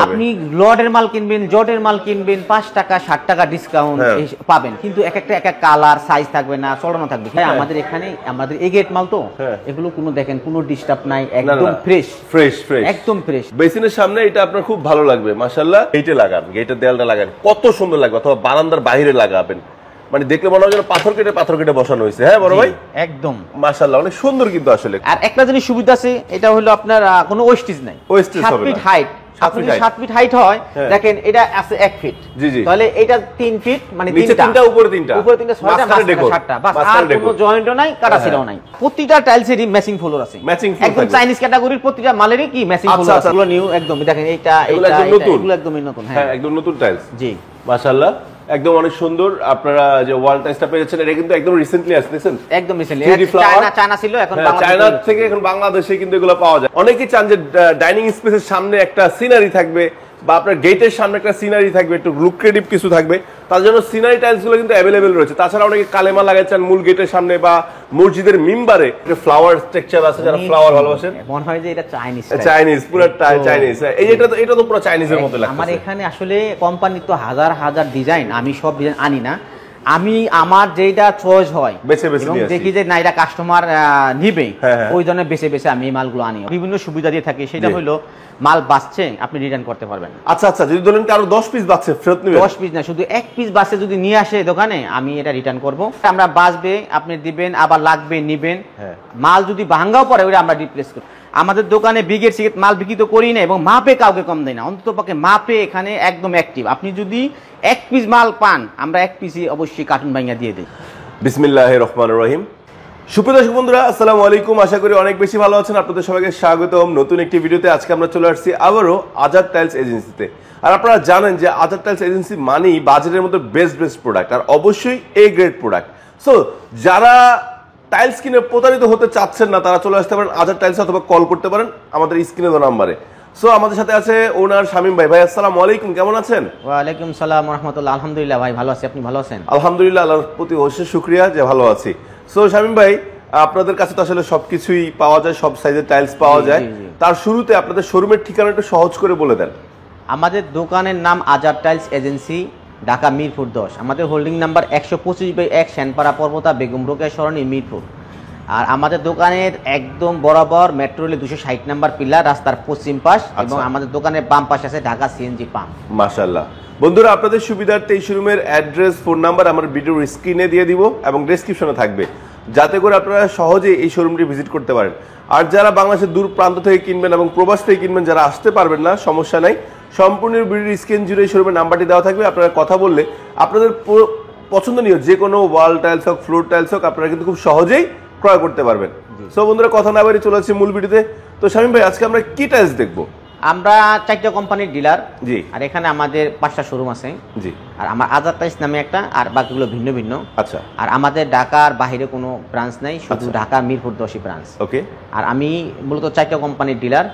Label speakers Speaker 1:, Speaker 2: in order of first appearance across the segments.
Speaker 1: আপনি লটের মাল কিনবেন, জটের মাল কিনবেন, 5 টাকা 60 টাকা ডিসকাউন্ট পাবেন, কিন্তু এক একটা কালার সাইজ থাকবে না, চলনা থাকবে। আমাদের এখানে আমাদের এই গেট মাল তো, এগুলো কোনো দেখেন কোনো ডিস্টার্ব নাই, একদম ফ্রেশ
Speaker 2: ফ্রেশ ফ্রেশ
Speaker 1: একদম ফ্রেশ।
Speaker 2: বেসিনের সামনে এটা আপনার খুব ভালো লাগবে মাশাআল্লাহ। গেটে লাগান, গেটের দেয়ালটা লাগান, কত সুন্দর লাগবে, অথবা বারান্দার বাইরে লাগাবেন, মানে দেখলে মনে হয় যেন পাথর কেটে বসানো হয়েছে। হ্যাঁ বড় ভাই,
Speaker 1: একদম
Speaker 2: মাশাআল্লাহ অনেক সুন্দর কিন্তু আসলে।
Speaker 1: আর একটা জিনিস সুবিধা আছে, এটা হলো আপনার কোনো ওয়েস্টেজ নাই। 7 ফিট হাইট, আপনি 7 ফিট হাইট হয়, দেখেন এটা আছে 1 ফিট, তাহলে এটা 3 ফিট, মানে তিনটা উপরে তিনটা 6টা, 7টা, বাস আর কোনো জয়েন্টও নাই, কাটা ছিলাও নাই। প্রতিটা টাইলসেরই ম্যাচিং ফ্লোর আছে, একদম চাইনিজ ক্যাটাগরির প্রতিটা মালেরই কি ম্যাচিং ফ্লোর আছে। এগুলো নিউ একদম, দেখেন এটা এগুলো একদমই নতুন। হ্যাঁ
Speaker 2: একদম নতুন টাইলস,
Speaker 1: জি
Speaker 2: মাশাআল্লাহ একদম অনেক সুন্দর। আপনারা যে ওয়াল টাইলসটা পেয়েছেন এটা কিন্তু একদম রিসেন্টলি আসছে,
Speaker 1: একদম রিসেন্টলি। চায়না ছিল, এখন
Speaker 2: চায়না থেকে এখন বাংলাদেশে কিন্তু এগুলো পাওয়া যায়। অনেকেই চান যে ডাইনিং স্পেসের সামনে একটা সিনারি থাকবে, বা আপনার গেটের সামনে একটা সিনারি থাকবে, একটু লুক্রেটিভ কিছু থাকবে, তার জন্য সিনারি টাইলস গুলো কিন্তু অ্যাভেলেবেল রয়েছে। তাছাড়া অনেকে কালেমা লাগাচ্ছেন মূল গেটের সামনে বা মসজিদের মিম্বারে, ফ্লাওয়ার স্ট্রাকচার আছে, যারা ফ্লাওয়ার ভালোবাসেন,
Speaker 1: মনে হয় যে এটা
Speaker 2: চাইনিজ পুরো চাইনিজ। এই এটা তো পুরো চাইনিজের মতো লাগছে।
Speaker 1: আমার এখানে আসলে কোম্পানি তো হাজার হাজার ডিজাইন, আমি সব ডিজাইন আনি না, আমি আমার যেটা চয়েস হয়
Speaker 2: বেছে বেছে
Speaker 1: এবং দেখি যে না এটা কাস্টমার নিবে, ওই ধরনের বেছে বেছে আমি এই মালগুলো আনি। বিভিন্ন সুবিধা দিয়ে থাকে, সেটা হলো মাল বাঁচছে আপনি রিটার্ন করতে পারবেন।
Speaker 2: আচ্ছা আচ্ছা, যদি ধরেন কারো 10 পিস বাঁচছে ফেরত নেবেন?
Speaker 1: 10 পিস না, শুধু 1 পিস বাঁচছে যদি নিয়ে আসে দোকানে, আমি এটা রিটার্ন করব। আমরা বাঁচবে আপনি দিবেন, আবার লাগবে নিবেন। মাল যদি ভাঙাও পড়ে ওটা আমরা রিপ্লেস করি। আমাদের দোকানে বিগের সিগেট মাল বিক্রি তো করি না, এবং মাপে কাউকে কম দেয় না, অন্তত পক্ষে মাপে এখানে একদম অ্যাক্টিভ। আপনি যদি 1 পিস মাল পান, আমরা 1 পিসই অবশ্যই কার্টুন ভাঙা দিয়ে দিই।
Speaker 2: বিসমিল্লাহির রহমানির রহিম। সুপ্রিয় দর্শক বন্ধুরা, আসসালামু আলাইকুম, আশা করি অনেক বেশি ভালো আছেন। আপনাদের সবাইকে স্বাগতম নতুন একটি ভিডিওতে। আজকে আমরা চলে আসছি আবারও আজাদ টাইলস এজেন্সিতে। আর আপনারা জানেন যে আজাদ টাইলস এজেন্সি মানেই বাজারের মধ্যে বেস্ট প্রোডাক্ট, আর অবশ্যই এ গ্রেড প্রোডাক্ট। সো যারা টাইলস কিনে প্রতারিত হতে চাচ্ছেন না, তারা চলে আসতে পারেন আজাদ টাইলস, অথবা কল করতে পারেন আমাদের স্ক্রিনে দেওয়া নাম্বারে। সো আমাদের সাথে আছে ওনার শামীম ভাই। ভাই আসসালামু আলাইকুম, কেমন আছেন?
Speaker 1: ওয়ালাইকুম সালাম ওয়া রাহমাতুল্লাহ। আলহামদুলিল্লাহ ভাই, ভালো আছি, আপনি ভালো আছেন?
Speaker 2: আলহামদুলিল্লাহ, আল্লাহর প্রতি অশেষ শুকরিয়া যে ভালো আছি। সো শামীম ভাই, আপনাদের কাছে তো আসলে সবকিছুই পাওয়া যায়, সব সাইজের টাইলস পাওয়া যায়। তার শুরুতে আপনাদের শোরুমের ঠিকানা একটু সহজ করে বলে দেন।
Speaker 1: আমাদের দোকানের নাম আজাদ টাইলস এজেন্সি, ঢাকা মিরপুর 10। আমাদের হোল্ডিং নাম্বার 125/1 শ্যানপাড়া পর্বতা, বেগম রোকেয়া সরণি, মিরপুর। আর আমাদের দোকানের একদম বরাবর মেট্রো রেলের 260 নাম্বার পিলার, রাস্তার পশ্চিম পাশ, এবং আমাদের দোকানের বাম পাশে আছে ঢাকা সিএনজি পাম্প।
Speaker 2: মাশাআল্লাহ। বন্ধুরা, আপনাদের সুবিধার্থে এই শোরুমের অ্যাড্রেস, ফোন নাম্বার আমার ভিডিওর স্ক্রিনে দিয়ে দিব এবং ডেসক্রিপশনে থাকবে, যাতে করে আপনারা সহজে এই শোরুমটি ভিজিট করতে পারেন। আর যারা বাংলাদেশের দূর প্রান্ত থেকে কিনবেন এবং প্রবাস থেকে কিনবেন, যারা আসতে পারবেন না, সমস্যা নাই, সম্পূর্ণ ভিডিওর স্ক্রিন জুড়ে এই শোরুমের নাম্বারটি দেওয়া থাকবে। আপনারা কথা বললে আপনাদের পছন্দনীয় যে কোনো ওয়াল টাইলস হোক, ফ্লোর টাইলস হোক, আপনারা কিন্তু খুব সহজেই ক্রয় করতে পারবেন। সো বন্ধুরা, কথা না বাড়িয়ে চলে আসছে মূল ভিডিওতে। তো শামীম ভাই, আজকে আমরা কি টাইলস দেখবো?
Speaker 1: আমরা 4টা কোম্পানির ডিলার,
Speaker 2: জি,
Speaker 1: আর এখানে আমাদের 5টা শোরুম আছে, জি। আর আমার আজাদ টাইলস নামে একটা, আর বাকিগুলো ভিন্ন ভিন্ন। আচ্ছা। আর আমাদের ঢাকার বাইরে কোনো ব্রাঞ্চ নাই, শুধু ঢাকা মিরপুর 10ই ব্রাঞ্চ। ওকে। আর আমি মূলত 4টা কোম্পানির ডিলার,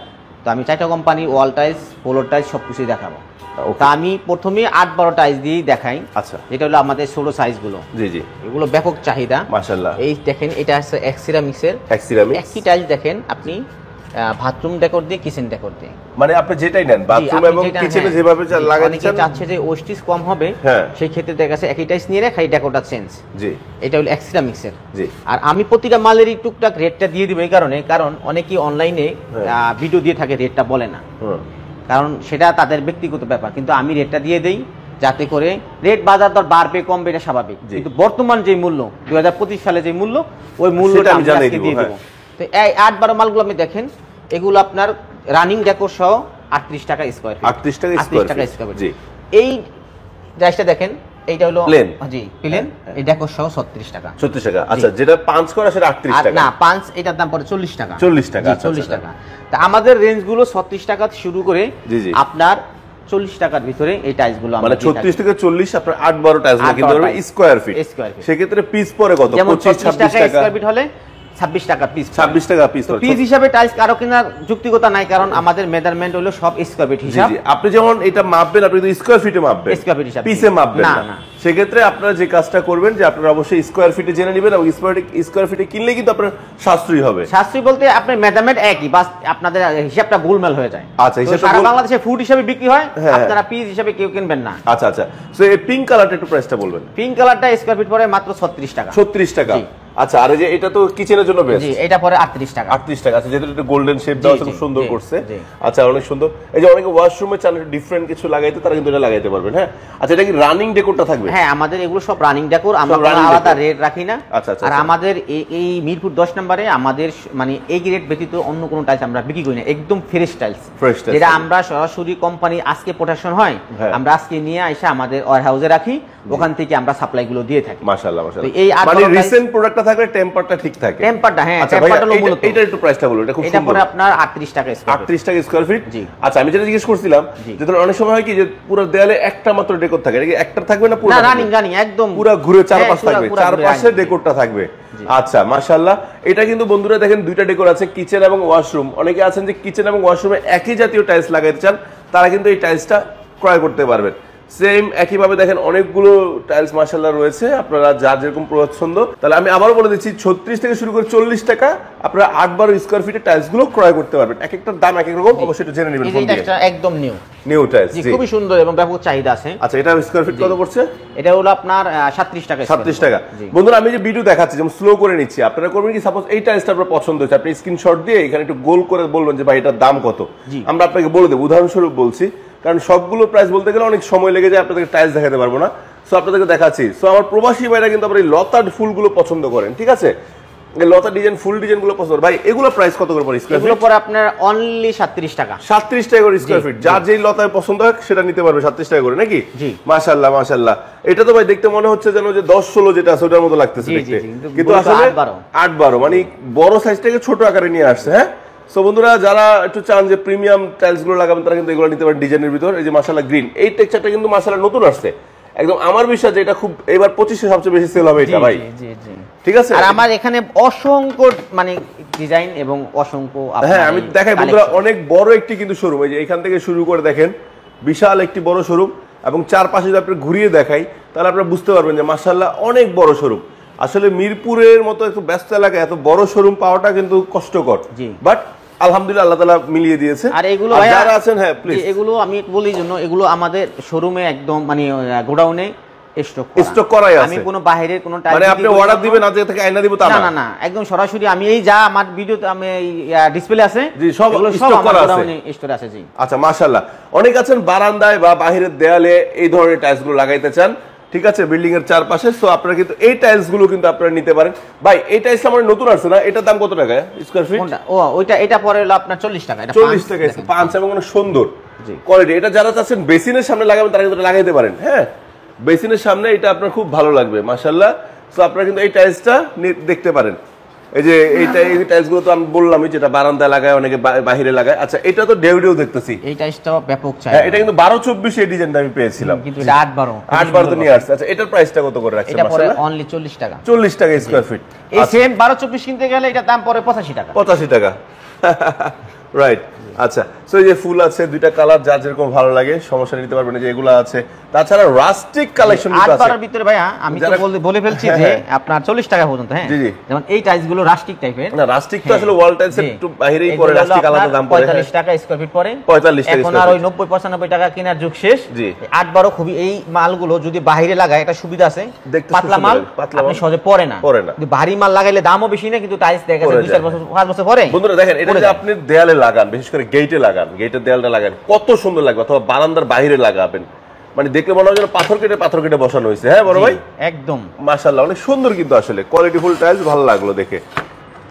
Speaker 1: তো আমি 4টা company wall tiles, floor tiles সবকিছুই দেখাবো। তা আমি প্রথমে 8-12 টাইলস দিয়ে দেখাই। আচ্ছা। এটা হলো আমাদের ছোট সাইজ গুলো, জি জি, এগুলো ব্যাপক চাহিদা মাশাআল্লাহ। এই দেখেন, এটা আছে এক্সিরামিক্সের, একই টাইলস দেখেন আপনি বাথরুম ডেকোর দিয়ে, কিচেন ডেকোর দিয়ে,
Speaker 2: মানে আপনি যেটাই নেন বাথরুম এবং কিচেনে যেভাবে লাগাচ্ছেন,
Speaker 1: চাচ্ছে যে ওয়েস্টেজ কম হবে, সেই ক্ষেত্রে দেখা যাচ্ছে একই টাইলস নিয়ে খালি ডেকোরটা চেঞ্জ। জি, এটা হলো এক্সিরামিক্সের। জি। আর আমি প্রতিটা মালেরই টুকটাক রেটটা দিয়ে দিব, এই কারণ অনেকেই অনলাইনে ভিডিও দিয়ে থাকে, রেটটা বলে না, কারণ সেটা তাদের ব্যক্তিগত ব্যাপার, কিন্তু আমি রেটটা দিয়ে দেই, যাতে করে রেট বাজার দর বাড়বে কমবে এটা স্বাভাবিক, কিন্তু বর্তমান যে মূল্য 2025 সালে যে মূল্য, ওই মূল্যটা আমি আজকে দিয়ে দেব। তো এই 8-12 মালগুলো আপনি দেখেন, এগুলো আপনার রানিং ডেকোর সহ 38 টাকা স্কয়ার ফিট। 38 টাকা স্কয়ার ফিট। জি। এই টাইলসটা দেখেন, এইটা হলো প্লেন, জি প্লেন, এই ডেকোর সহ 36 টাকা। 36 টাকা, আচ্ছা। যেটা পাঁচ করা সেটা 38 টাকা না, পাঁচ এটার দাম পড়ে 40 টাকা। 40 টাকা, 40 টাকা। তা আমাদের রেঞ্জ গুলো 36 টাকা শুরু করে আপনার 40 টাকার ভিতরে এই টাইলস গুলো, মানে 36 থেকে 40 আপনার 8-12 টাইলস কিনতে পারবেন স্কয়ার ফিট। সেই ক্ষেত্রে পিস পরে কত? 25-26 টাকা স্কয়ার ফিট হলে 26 টাকা পিস। 26 টাকা পিস। পিস হিসাবে টাইলস কারো কেনার যুক্তিগত নাই, কারণ আমাদের মেজারমেন্ট হলো সব স্কয়ার ফিট হিসাব। আপনি যেমন এটা মাপবেন, আপনি তো স্কয়ার ফিটে মাপবেন, স্কয়ার ফিট হিসাব, পিসে মাপবেন না।
Speaker 2: সেক্ষেত্রে আপনারা যে কাজটা করবেন যে আপনারা অবশ্যই স্কোয়ার ফিটে জেনে নেবেন এবং স্কোয়ার ফিটে কিনলে কিন্তু আপনার সাশ্রয়ী হবে।
Speaker 1: সাশ্রয়ী বলতে আপনার মেজারমেন্ট একই, বাস আপনাদের হিসাবটা গোলমেল হয়ে যায়।
Speaker 2: আচ্ছা, হিসাবটা
Speaker 1: সারা বাংলাদেশে ফুট হিসেবে বিক্রি হয়, আপনারা পিস হিসেবে কেউ কিনবেন না।
Speaker 2: আচ্ছা আচ্ছা, সো এই পিঙ্ক কালারটা একটু প্রাইসটা বলবেন।
Speaker 1: পিঙ্ক কালারটা স্কয়ার ফিট পড়ে মাত্র 36 টাকা।
Speaker 2: 36 টাকা। আচ্ছা, আর এই যে এটা তো কিচেনের জন্য বেস্ট।
Speaker 1: জি, এটা পড়ে 38 টাকা।
Speaker 2: 38 টাকা। আচ্ছা, যেটা একটু গোল্ডেন শেপ দাও, খুব সুন্দর করছে। আচ্ছা, অনেক সুন্দর। এই যে অনেকে ওয়াশরুমে চান ডিফারেন্ট কিছু লাগাইতে, তারা কিন্তু এটা লাগাইতে পারবেন। হ্যাঁ, আচ্ছা, এটা কি রানিং ডেকোরটা থাকবে?
Speaker 1: হ্যাঁ, আমাদের এগুলো সব রানিং ডেকোর, আমরা আলাদা রেট রাখি না।
Speaker 2: আচ্ছা আচ্ছা।
Speaker 1: আর আমাদের এই মিরপুর 10 নম্বরে আমাদের মানে এই গ্রেড ব্যতীত অন্য কোনো টাইলস আমরা বিক্রি করি না, একদম ফ্রেশ টাইলস। যেটা আমরা সরাসরি কোম্পানি আজকে প্রোডাকশন হয়, আমরা আজকে নিয়ে এসে আমাদের ওয়্যারহাউসে রাখি, ওখান থেকে আমরা সাপ্লাই গুলো দিয়ে থাকি।
Speaker 2: মাশাআল্লাহ মাশাআল্লাহ। এই মানে রিসেন্ট প্রোডাক্টটা থাকলে টেম্পারটা ঠিক থাকে।
Speaker 1: টেম্পারটা, হ্যাঁ, টেম্পারটা হলো মূলত।
Speaker 2: এটা একটু প্রাইসটা বলুন। এটা খুব সুন্দর।
Speaker 1: এটা পরে আপনার 38 টাকা স্কয়ার ফিট।
Speaker 2: 38 টাকা স্কয়ার ফিট।
Speaker 1: জি।
Speaker 2: আচ্ছা, আমি যেটা জিজ্ঞেস করছিলাম যে ধরুন অনেক সময় হয় কি যে পুরো দেয়ালে একটা মাত্র ডেকোর থাকে, এটা কি একটা থাকবে না পুরো?
Speaker 1: না, রানিং একদম
Speaker 2: পুরো ঘুরে চারপাশে থাকবে, চারপাশে ডেকোরটা থাকবে। আচ্ছা, মাশাআল্লাহ। এটা কিন্তু বন্ধুরা দেখেন দুইটা ডেকোর আছে, কিচেন এবং ওয়াশরুম। অনেকে আছেন যে কিচেন এবং ওয়াশরুমে একই জাতীয় টাইলস লাগাইতে চান, তারা কিন্তু এই টাইলসটা ক্রয় করতে পারবেন। সেম একইভাবে দেখেন অনেকগুলো টাইলস মাশাআল্লাহ রয়েছে, আপনারা যার যেরকম পছন্দ। তাহলে আমি আবারও বলে দিচ্ছি, 36 থেকে শুরু করে 40 টাকা আপনারা 8-12 স্কয়ার ফিটের টাইলস গুলো ক্রয় করতে পারবেন। এক একটার দাম এক এক রকম, অবশ্যই এটা জেনে নেবেন।
Speaker 1: এটা একদম নিউ
Speaker 2: টাইলস,
Speaker 1: জি, খুবই সুন্দর এবং ব্যাপক চাহিদা আছে।
Speaker 2: আচ্ছা, এটা স্কয়ার ফিট কত পড়ছে?
Speaker 1: এটা হলো আপনার 37 টাকা।
Speaker 2: 37 টাকা। বন্ধুরা, আমি যে ভিডিও দেখাচ্ছি যেমন স্লো করে নিচ্ছি, আপনারা করবেন কি, সাপোজ এই টাইলসটা আপনার পছন্দ হয়েছে, আপনি স্ক্রিনশট দিয়ে এখানে একটু গোল করে বলবেন যে ভাই এটার দাম কত, আমরা আপনাকে বলে দেব। উদাহরণস্বরূপ বলছি, কারণ সবগুলো প্রাইস বলতে গেলে অনেক সময় লেগে যায়, আপনাদেরকে টাইলস দেখাতে পারবো না। সো আপনাদেরকে দেখাচ্ছি। সো আমার প্রবাসী ভাইরা কিন্তু আপনার এই লতার ফুলগুলো পছন্দ করেন, ঠিক আছে? এই লতা ডিজাইন, ফুল ডিজাইন গুলো পছন্দ। ভাই এগুলো প্রাইস কত করে পড়ে স্কয়ার ফিট?
Speaker 1: এগুলো পড়ে আপনার অনলি 37 টাকা।
Speaker 2: 37 টাকা করে স্কয়ার ফিট। যার যেই লতায় পছন্দ হয় সেটা নিতে পারবে 37 টাকা করে, নাকি?
Speaker 1: জি।
Speaker 2: মাশাআল্লাহ মাশাআল্লাহ। এটা তো ভাই দেখতে মনে হচ্ছে যেন যে 10-16 যেটা আছে ওটার মতো লাগতেছে দেখতে, কিন্তু আসলে 8-12 মানে বড় সাইজটাকে ছোট আকারে নিয়ে আসছে। হ্যাঁ, সো বন্ধুরা, যারা একটু চান যে প্রিমিয়াম টাইলস গুলো লাগাবেন, তারা কিন্তু এগুলো নিতে পারেন ডিজাইনের ভিতর। এই যে মাশাআল্লাহ গ্রিন, এই টেক্সচারটা কিন্তু মাশাআল্লাহ নতুন আসছে একদম। আমার বিশ্বাস যে এটা খুব এবার 25-এ সবচেয়ে বেশি সেল হবে এটা ভাই।
Speaker 1: জি জি,
Speaker 2: ঠিক আছে।
Speaker 1: আর আমার এখানে অসংখ্য মানে ডিজাইন এবং অসংখ্য,
Speaker 2: হ্যাঁ, আমি দেখাই বন্ধুরা, অনেক বড় একটি কিন্তু শোরুম। এই যে এখান থেকে শুরু করে দেখেন বিশাল একটি বড় শোরুম, এবং চারপাশে যদি আপনি ঘুরিয়ে দেখাই তাহলে আপনারা বুঝতে পারবেন যে মাশাআল্লাহ অনেক বড় শোরুম। আসলে মিরপুরের মতো একটু ব্যস্ত এলাকায় এত বড় শোরুম পাওয়াটা কিন্তু কষ্টকর, বাট আলহামদুলিল্লাহ আল্লাহ তাআলা মিলিয়ে দিয়েছে।
Speaker 1: আর এগুলো যারা আছেন, হ্যাঁ প্লিজ, এগুলো আমি বলি জন্য এগুলো আমাদের শোরুমে একদম মানে গোডাউনে স্টক করাই আছে। আমি কোনো বাইরের কোনো টাইপ
Speaker 2: মানে আপনি অর্ডার দিবেন আজকে থেকে আয়না দিব তা না,
Speaker 1: না না, একদম সরাসরি আমি এই যা আমার ভিডিওতে আমি ডিসপ্লে আছে,
Speaker 2: জি, সব
Speaker 1: স্টক করা আছে, গোডাউনে স্টোরে আছে। জি।
Speaker 2: আচ্ছা, মাশাআল্লাহ। অনেক আছেন বারান্দায় বা বাহিরের দেয়ালে এই ধরনের টাইলস গুলো লাগাইতে চান, ঠিক আছে, বিল্ডিং এর চারপাশে। সো আপনারা কিন্তু এই টাইলস গুলো কিন্তু আপনারা নিতে পারেন। ভাই এই টাইলস আমার নতুন আসছে না, এটার দাম কত টাকা স্কয়ার ফিট?
Speaker 1: ও ওইটা, এটা পরে হলো আপনার 40 টাকা। এটা
Speaker 2: 40 টাকা পাঁচ এবং অনেক সুন্দর কোয়ালিটি। এটা যারা চাচ্ছেন বেসিনের সামনে লাগাবেন তারা কিন্তু লাগাইতে পারেন। হ্যাঁ, বেসিনের সামনে এটা আপনার খুব ভালো লাগবে মাশাআল্লাহ। সো আপনারা কিন্তু এই টাইলসটা দেখতে পারেন। এই যে এই টাইলস গুলো তো আমি বললামই, যেটা বারান্দায় লাগায়, অনেকে বাইরে লাগায়। আচ্ছা, এটা তো ডেউ দেখতেছি,
Speaker 1: এই টাইলসটা ব্যাপক চাই।
Speaker 2: হ্যাঁ, এটা কিন্তু 12-24 এই ডিজাইনটা আমি পেয়েছিলাম,
Speaker 1: কিন্তু এটা 8-12
Speaker 2: তো নিয়ে আসছে। আচ্ছা, এটার প্রাইসটা কত করে রাখছেন?
Speaker 1: এটা পরে অনলি 40 টাকা।
Speaker 2: 40 টাকা স্কয়ার ফিট।
Speaker 1: এই সেম 12-24 কিনতে গেলে এটা দাম পরে 85 টাকা।
Speaker 2: 85 টাকা, রাইট। আচ্ছা, সো এই যে ফুল আছে দুইটা কালার, যার যেরকম ভালো লাগে সমস্যা নিতে পারবেন। যে এগুলো আছে, তাছাড়া রাস্টিক কালেকশন আছে
Speaker 1: 8-12 ভিতরে ভাইয়া আমি তো বলে ফেলছি যে আপনার 40 টাকা পর্যন্ত। হ্যাঁ,
Speaker 2: জি জি,
Speaker 1: যেমন এই টাইলস গুলো রাস্টিক টাইপের না,
Speaker 2: রাস্টিক তো আসলে ওয়াল টাইলস একটু বাইরেই পড়ে, রাস্টিক আলাদা দাম পড়ে
Speaker 1: 45 টাকা স্কয়ার ফিট পড়ে।
Speaker 2: 45 টাকা
Speaker 1: এখন আর ওই 90-95 টাকা কেনার যুগ শেষ। জি, 8-12 খুবই এই মালগুলো যদি বাইরে লাগায় একটা সুবিধা আছে, পাতলা মাল আপনি সহজে পড়ে না। কিন্তু ভারী মাল লাগাইলে দামও বেশি না, কিন্তু টাইলস দেখা যায় 2-4 বছর 5 বছর পরে।
Speaker 2: বন্ধুরা দেখেন, এটা যে আপনি দেয়ালে লাগান, বিশেষ করে গেটে লাগান, গেটের দেয়ালটা লাগান, কত সুন্দর লাগবে। অথবা বারান্দার বাইরে লাগাবেন, মানে দেখলে মনে হয় যেন পাথর কেটে বসানো হয়েছে। হ্যাঁ বড় ভাই,
Speaker 1: একদম
Speaker 2: মাশাআল্লাহ অনেক সুন্দর কিন্তু আসলে কোয়ালিটিফুল টাইলস, ভালো লাগলো দেখে।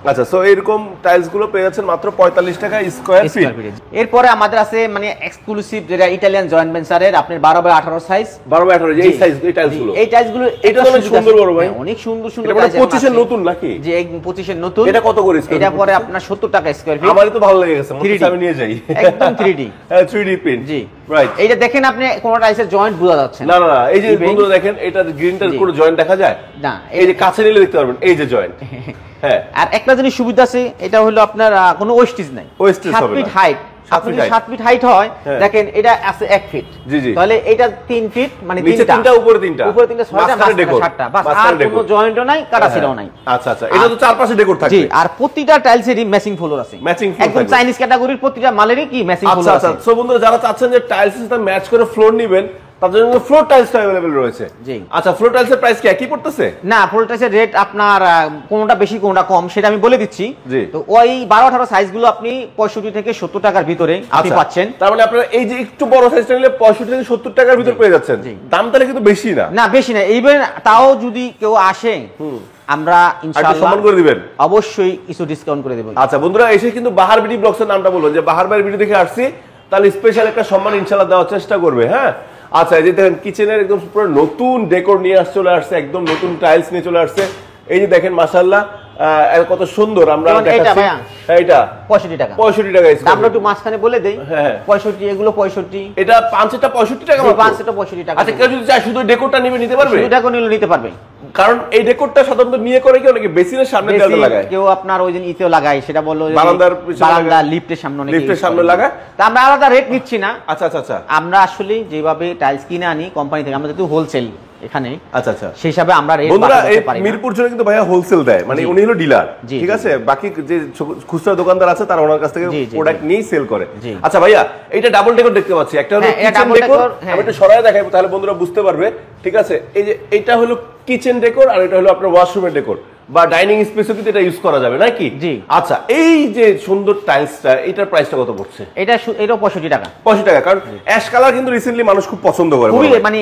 Speaker 2: আচ্ছা, সো এরকম টাইলস গুলো পেয়ে যাচ্ছেন মাত্র 45 টাকা স্কয়ার ফিট।
Speaker 1: এরপরে আমাদের আছে মানে এক্সক্লুসিভ, যেটা ইতালিয়ান জয়েন্ট ভেঞ্চারের আপনার 12/18 সাইজ।
Speaker 2: 12/18 এই সাইজ, এই টাইলস গুলো, এটা তো অনেক সুন্দর বড় ভাই,
Speaker 1: অনেক সুন্দর
Speaker 2: টাইলস। 25 এর নতুন নাকি?
Speaker 1: যে 25 এর নতুন।
Speaker 2: এটা কত করে স্কয়ার?
Speaker 1: এটা পরে আপনার 70 টাকা স্কয়ার ফিট।
Speaker 2: আমারই তো ভালো লেগে গেছে, মনে আমি নিয়ে যাই।
Speaker 1: একদম 3D,
Speaker 2: হ্যাঁ 3D প্রিন্ট।
Speaker 1: জি,
Speaker 2: রাইট।
Speaker 1: এইটা দেখেন আপনি কোন টাইলসের জয়েন্ট বোঝা যাচ্ছে
Speaker 2: না। না, এই যে বন্ধুরা দেখেন, এটা গ্রিনটার কোনো জয়েন্ট দেখা যায় না, এই যে কাছে নিলে দেখতে পারবেন এই যে জয়েন্ট। হ্যাঁ,
Speaker 1: আর একটা জিনিস সুবিধা আছে, এটা হলো আপনার কোনো ওয়েস্টেজ নাই। 7 ফিট হাইট আপনি যদি 7 ফিট হাইট হয় দেখেন এটা আছে 1 ফিট, তাহলে এটা 3 ফিট মানে তিনটা
Speaker 2: উপরে তিনটা
Speaker 1: 6টা মাঝখানে 7টা, বাস আর কোনো জয়েন্টও নাই, কাটাছিরাও নাই।
Speaker 2: আচ্ছা আচ্ছা, এটা তো চারপাশে ডেকোর থাকবে।
Speaker 1: জি, আর প্রতিটা টাইলসেরই ম্যাচিং ফ্লোর আছে, একদম চাইনিজ ক্যাটাগরির প্রতিটা মালেরই কি ম্যাচিং ফ্লোর আছে।
Speaker 2: আচ্ছা, সো বন্ধুরা যারা চাচ্ছেন যে টাইলসের সাথে ম্যাচ করে ফ্লোর নেবেন তার জন্য ফ্লোর টাইলসটা अवेलेबल রয়েছে।
Speaker 1: জি,
Speaker 2: আচ্ছা, ফ্লোর টাইলসের প্রাইস কি একই পড়তেছে?
Speaker 1: না, ফ্লোর টাইলসের রেট আপনার কোনটা বেশি কোনটা কম সেটা আমি বলে দিচ্ছি। তো ওই 12-18 সাইজগুলো আপনি 65 থেকে 70 টাকার ভিতরে আপনি পাচ্ছেন।
Speaker 2: তার মানে আপনারা এই যে একটু বড় সাইজটা নিলে 65 থেকে 70 টাকার ভিতর পেয়ে যাচ্ছেন। দাম তাহলে কিন্তু বেশি না।
Speaker 1: না, বেশি না। ইভেন তাও যদি কেউ আসে আমরা ইনশাআল্লাহ সম্মান করে দিবেন, অবশ্যই কিছু ডিসকাউন্ট করে দেব।
Speaker 2: আচ্ছা বন্ধুরা, এসে কিন্তু বাহার বিডি ব্লগসের নামটা বলবেন যে বাহার ভাইয়ের ভিডিও দেখে আসছি, তাহলে স্পেশাল একটা সম্মান ইনশাআল্লাহ দেওয়ার চেষ্টা করবে। হ্যাঁ, আচ্ছা, এই যে দেখেন কিচেনের একদম পুরো নতুন ডেকোর নিয়ে চলে আসছে, একদম নতুন টাইলস নিয়ে চলে আসছে। এই যে দেখেন মাশাআল্লাহ কত সুন্দর। আমরা দেখাচ্ছি এটা
Speaker 1: 65 টাকা।
Speaker 2: 65 টাকা।
Speaker 1: আমরা একটু মাঝখানে বলে দেই, 65 এগুলো 65,
Speaker 2: এটা 5টা 65 টাকা,
Speaker 1: 5টা 65 টাকা।
Speaker 2: আচ্ছা, কেউ যদি চায় শুধু ডেকোরটা নিতে পারবে?
Speaker 1: শুধু ডেকোর নিতে পারবে,
Speaker 2: কারণ এই ডেকোরটা সাধারণত নিয়ে করে কি অনেকে বেসিনের সামনে দেওয়ালে লাগায়,
Speaker 1: কেউ আপনার ওই যে ইতেও লাগায়, সেটা বললো
Speaker 2: বারান্দা
Speaker 1: লিফটের সামনে, অনেকে
Speaker 2: লিফটের সামনে লাগায়।
Speaker 1: তা আমরা আলাদা রেট নিচ্ছি না।
Speaker 2: আচ্ছা আচ্ছা আচ্ছা,
Speaker 1: আমরা আসলে যেভাবে টাইলস কিনে আনি কোম্পানি থেকে, আমরা যেহেতু হোলসেল এখানে,
Speaker 2: আচ্ছা আচ্ছা,
Speaker 1: সেই হিসাবে আমরা রেট
Speaker 2: বন্ধুরা এই মিরপুর জন্য কিন্তু ভাইয়া হোলসেল দেয়, মানে উনি হলো ডিলার, ঠিক আছে? বাকি যে খুচরা দোকানদার আছে তারা ওনার কাছ থেকে প্রোডাক্ট নিয়ে সেল করে। আচ্ছা ভাইয়া, এটা ডাবল ডেকোর দেখতে পাচ্ছি, একটা হলো কিচেন ডেকোর, আমি একটু সরায় দেখাবো তাহলে বন্ধুরা বুঝতে পারবে, ঠিক আছে? এই যে এটা হলো কিচেন ডেকোর আর এটা হলো আপনার ওয়াশরুমের ডেকোর বা ডাইনিং স্পেসে কিন্তু এটা ইউজ করা যাবে নাকি? জি। আচ্ছা, এই যে সুন্দর টাইলসটা, এটার প্রাইসটা কত পড়ছে?
Speaker 1: এটা 65 টাকা।
Speaker 2: 65 টাকা, কারণ অ্যাশ কালার কিন্তু রিসেন্টলি মানুষ খুব পছন্দ করে, মানে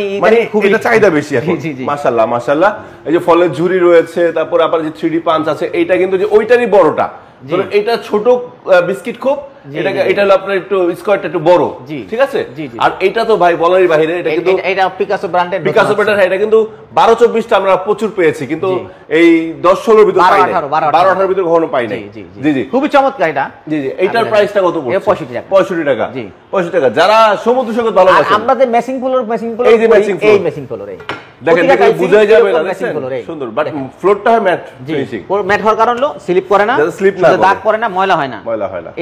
Speaker 2: এটা চাহিদা বেশি এখন। মাশাআল্লাহ মাশাআল্লাহ, এই যে ফলের ঝুরি রয়েছে, তারপর আবার যে 3D পাঞ্চ আছে, এইটা কিন্তু যে ওইটারই বড়টা, এটা ছোট বিস্কিট খোপ, এটা হলো আপনার একটু স্কোয়ারটা একটু বড়, ঠিক আছে? আর এটা তো ভাই বলারই বাইরে, এটা কিন্তু
Speaker 1: এটা পিকাসো ব্র্যান্ডের,
Speaker 2: পিকাসো ব্র্যান্ডের, এটা কিন্তু 12-24টা আমরা প্রচুর পেয়েছি, কিন্তু এই 10-16 ভিতর পাই নাই, 12-18 ভিতর কখনো পাই নাই। জি জি,
Speaker 1: খুবই চমৎকার এটা।
Speaker 2: জি জি, এইটার প্রাইসটা কত পড়ছে?
Speaker 1: 65 টাকা।
Speaker 2: 65 টাকা। জি, 65 টাকা। যারা সমুদ্র সৈকত ভালোবাসেন,
Speaker 1: আমাদের ম্যাচিং ফ্লোর,
Speaker 2: এই যে ম্যাচিং ফ্লোর,
Speaker 1: এই ম্যাচিং ফ্লোর, এই
Speaker 2: দেখেন দেখে বুঝাই যাবে না, দেখেন সুন্দর, বাট ফ্লোরটা হয় ম্যাট ফিনিশিং।
Speaker 1: ম্যাট হওয়ার কারণ হলো স্লিপ করে না, দাগ পড়ে না, ময়লা হয় না,